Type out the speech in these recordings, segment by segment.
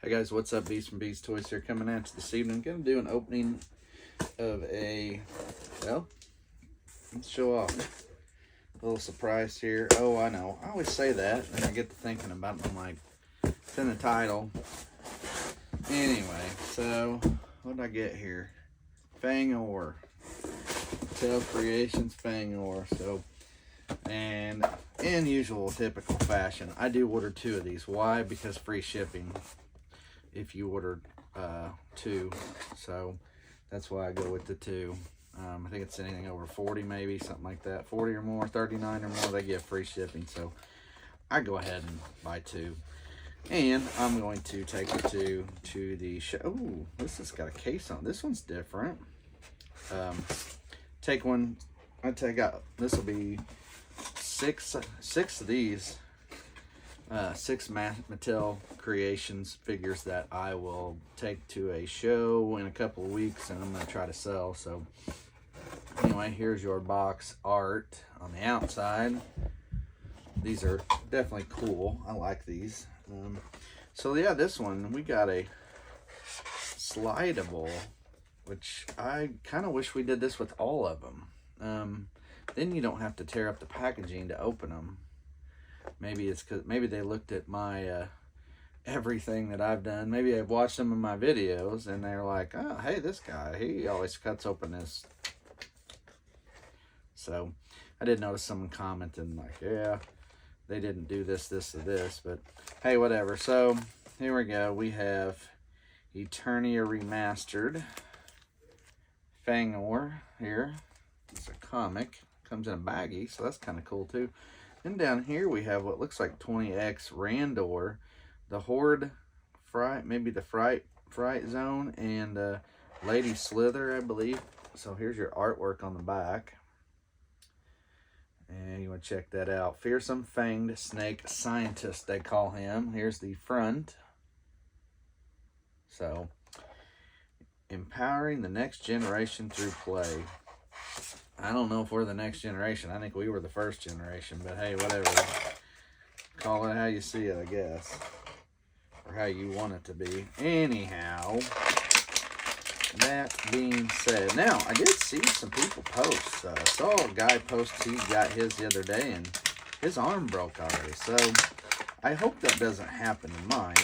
Hey guys, what's up? Beast from Beast Toys here, coming at you this evening. Gonna do an opening of a, well, let's show off a little surprise here. Oh, I know, I always say that and I get to thinking about it. I'm like, it's in the title. Anyway, so what did I get here? Fang-or, Mattel Creations Fang-or. So, and in usual typical fashion, I do order 2 of these. Why? Because free shipping if you ordered 2, so that's why I go with the 2. I think it's anything over 40, maybe something like that, 40 or more, 39 or more, they get free shipping. So I go ahead and buy 2, and I'm going to take the 2 to the show. Oh, this has got a case on. This one's different. Take one. I take out. This will be six of these. 6 Mattel Creations figures that I will take to a show in a couple of weeks, and I'm going to try to sell. So anyway, here's your box art on the outside. These are definitely cool. I like these. So yeah, this one, we got a slidable, which I kind of wish we did this with all of them. Then you don't have to tear up the packaging to open them. Maybe it's because maybe they looked at my everything that I've done. Maybe I've watched some of my videos and they're like, oh, hey, this guy, he always cuts open this. So I did notice someone commenting like, yeah, they didn't do this, this, or this, but hey, whatever. So here we go. We have Eternia Remastered Fang-or here. It's a comic. Comes in a baggie, so that's kind of cool too. And down here we have what looks like 20X Randor, the Horde Fright, maybe the Fright Zone, and Lady Slither, I believe. So here's your artwork on the back. And you want to check that out. Fearsome Fanged Snake Scientist, they call him. Here's the front. So, empowering the next generation through play. I don't know if we're the next generation. I think we were the first generation, but hey, whatever. Call it how you see it, I guess. Or how you want it to be. Anyhow, that being said, now, I did see some people post. I saw a guy post he got his the other day, and his arm broke already. So, I hope that doesn't happen to mine,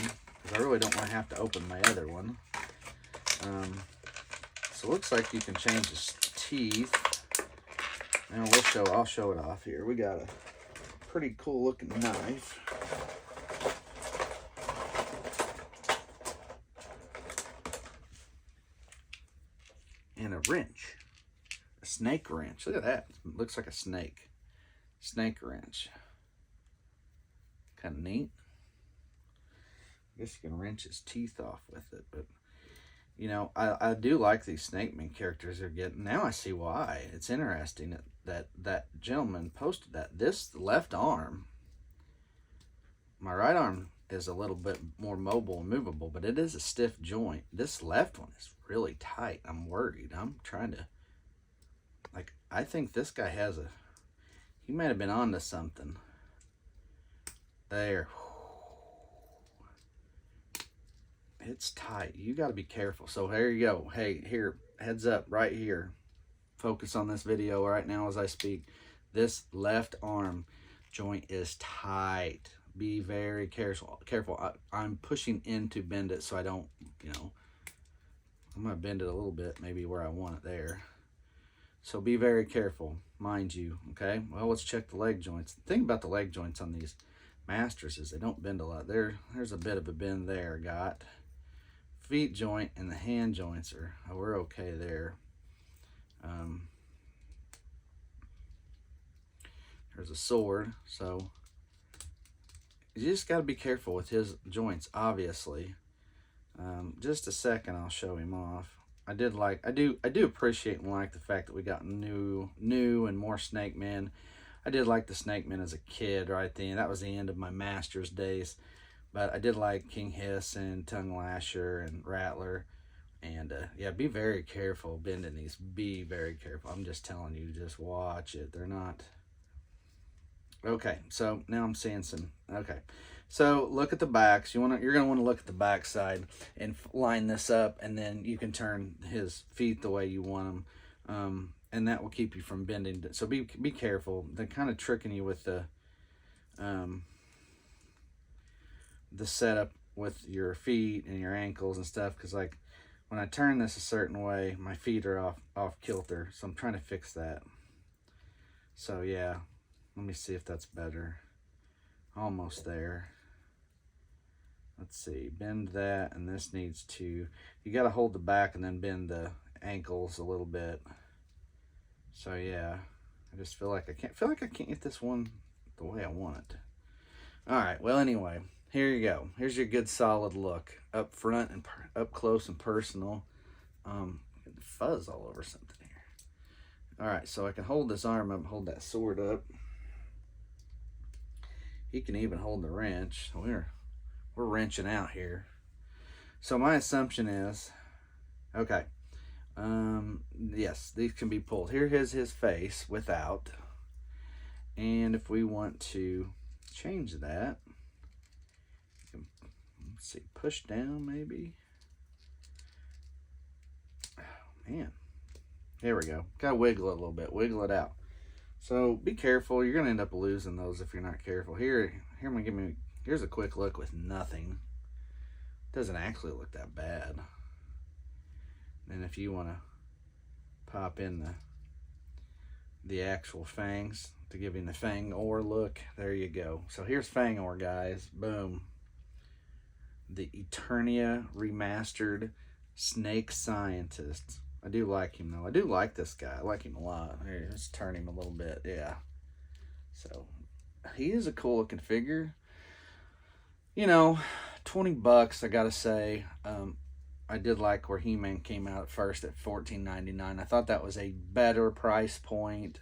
because I really don't want to have to open my other one. So, it looks like you can change his teeth. Now I'll show it off here. We got a pretty cool looking knife. And a wrench. A snake wrench. Look at that. It looks like a snake. Snake wrench. Kind of neat. I guess you can wrench his teeth off with it, but you know, I do like these Snake Man characters they're getting. Now I see why. It's interesting that gentleman posted that. This left arm, my right arm is a little bit more mobile and movable, but it is a stiff joint. This left one is really tight. I'm worried. I'm trying to, like, I think this guy has he might have been onto something. There. It's tight. You got to be careful. So here you go. Hey, here, heads up right here. Focus on this video right now as I speak. This left arm joint is tight. Be very careful. I'm pushing in to bend it so I don't, you know, I'm going to bend it a little bit, maybe where I want it there. So be very careful, mind you, okay? Well, let's check the leg joints. The thing about the leg joints on these Masters is they don't bend a lot. There's a bit of a bend there, got. Feet joint and the hand joints we're okay there. There's a sword, so you just got to be careful with his joints, obviously. Just a second, I'll show him off. I do appreciate and like the fact that we got new and more Snake Men. I did like the Snake Men as a kid right then. That was the end of my Masters days. But I did like King Hiss and Tongue Lasher and Rattler. And yeah, be very careful bending these. Be very careful. I'm just telling you, just watch it. They're not. Okay, so now I'm seeing some. Okay, So look at the backs. You're gonna want to look at the back side and line this up, and then you can turn his feet the way you want them, and that will keep you from bending. So be careful. They're kind of tricking you with the setup with your feet and your ankles and stuff, because like when I turn this a certain way, my feet are off kilter. So I'm trying to fix that. So yeah, let me see if that's better. Almost there. Let's see, bend that, and this needs to, you got to hold the back and then bend the ankles a little bit. So yeah, I just feel like I can't get this one the way I want it. All right, well anyway, here you go. Here's your good solid look up front and up close and personal. Fuzz all over something here. All right, so I can hold this arm up and hold that sword up. He can even hold the wrench. We're wrenching out here. So my assumption is, okay, yes, these can be pulled. Here is his face without. And if we want to change that, let's see, push down maybe. Oh, man. There we go. Gotta wiggle it a little bit, wiggle it out. So be careful. You're gonna end up losing those if you're not careful. Here, I'm gonna here's a quick look with nothing. Doesn't actually look that bad. And if you want to pop in the actual fangs to give you the Fang-or look, there you go. So here's Fang-or, guys. Boom. The Eternia remastered snake scientist. I do like him though. I do like this guy. I like him a lot. Here, let's turn him a little bit. Yeah. So he is a cool looking figure. You know, $20, I gotta say. I did like where He-Man came out at first at $14.99. I thought that was a better price point,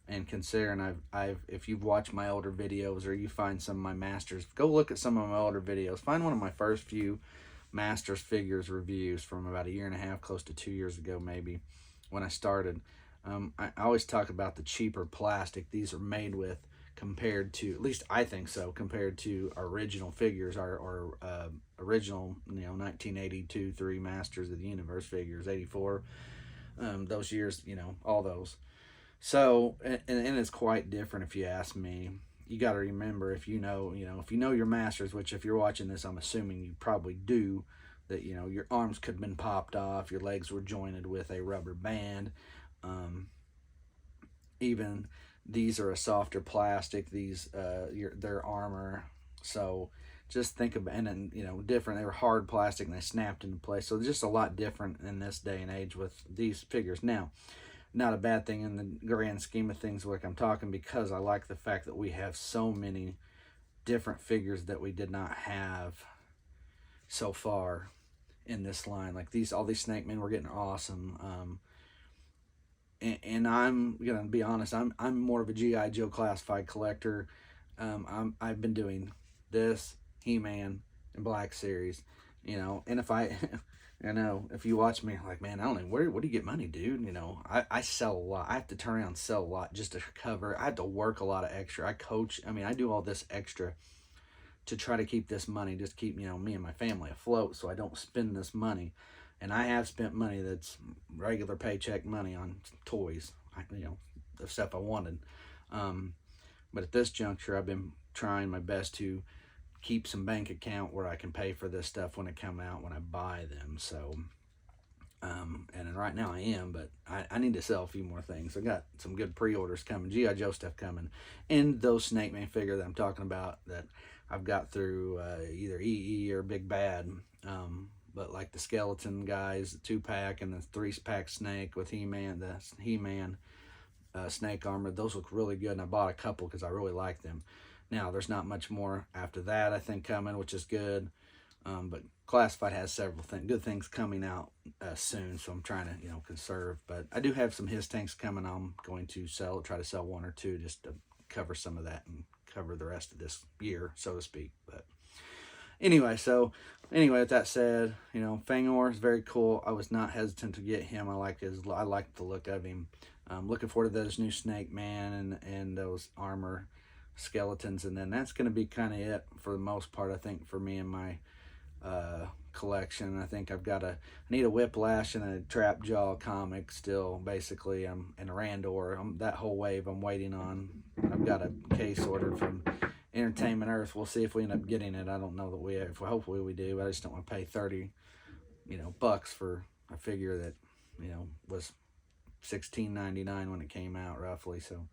and considering I've if you've watched my older videos or you find some of my Masters, go look at some of my older videos. Find one of my first few Masters figures reviews from about a year and a half, close to 2 years ago maybe, when I started. I always talk about the cheaper plastic these are made with compared to, at least I think so, compared to original figures, our original, 1982, 3 Masters of the Universe figures, 84, those years, all those. So, and it's quite different if you ask me. You got to remember, if you know your Masters, which if you're watching this, I'm assuming you probably do, that, your arms could have been popped off, your legs were jointed with a rubber band. Even these are a softer plastic, their armor. So just think about, and then, different, they were hard plastic and they snapped into place. So just a lot different in this day and age with these figures. Now, not a bad thing in the grand scheme of things, like I'm talking, because I like the fact that we have so many different figures that we did not have so far in this line. Like all these Snake Men we're getting awesome. And I'm gonna be honest, I'm more of a G.I. Joe classified collector. I've been doing this, He-Man, and Black Series, and if if you watch me, like, man, I don't know, where do you get money, dude? I sell a lot. I have to turn around and sell a lot just to cover. I have to work a lot of extra. I coach. I do all this extra to try to keep this money, just keep, me and my family afloat, so I don't spend this money. And I have spent money that's regular paycheck money on toys, the stuff I wanted. But at this juncture, I've been trying my best to keep some bank account where I can pay for this stuff when it come out, when I buy them. So, and right now I am, but I need to sell a few more things. I got some good pre-orders coming, G.I. Joe stuff coming, and those Snake Man figure that I'm talking about that I've got through either EE or Big Bad. But like the skeleton guys, the 2-pack and the 3-pack snake with He-Man, the He-Man snake armor, those look really good, and I bought a couple because I really like them. Now, there's not much more after that, I think, coming, which is good. But Classified has several good things coming out soon, so I'm trying to, conserve. But I do have some his tanks coming. I'm going to try to sell 1 or 2 just to cover some of that and cover the rest of this year, so to speak. But anyway, with that said, Fang-or is very cool. I was not hesitant to get him. I like the look of him. I'm looking forward to those new Snake Man and those armor skeletons, and then that's going to be kind of it for the most part, I think, for me and my collection. I think I need a Whiplash and a Trap Jaw comic still, basically. And a Randor. That whole wave I'm waiting on. I've got a case ordered from Entertainment Earth. We'll see if we end up getting it. I don't know that we have. Hopefully we do. I just don't want to pay 30 bucks for a figure that was $16.99 when it came out, roughly. So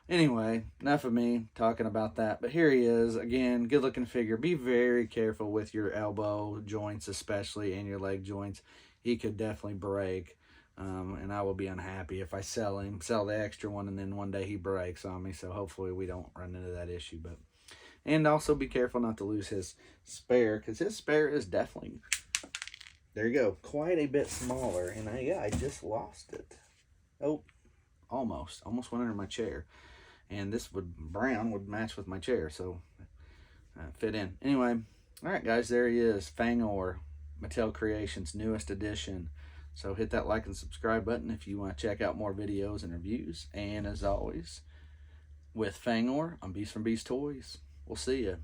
anyway, enough of me talking about that. But here he is again. Good looking figure. Be very careful with your elbow joints, especially, and your leg joints. He could definitely break, and I will be unhappy if I sell the extra one, and then one day he breaks on me. So hopefully we don't run into that issue. And also be careful not to lose his spare, because his spare is definitely, there you go, quite a bit smaller. And I just lost it. Oh, almost went under my chair. And this brown would match with my chair, so fit in. Anyway, all right, guys, there he is, Fang-or, Mattel Creations, newest edition. So hit that like and subscribe button if you want to check out more videos and reviews. And as always, with Fang-or, I'm Beast from Beast Toys. We'll see you.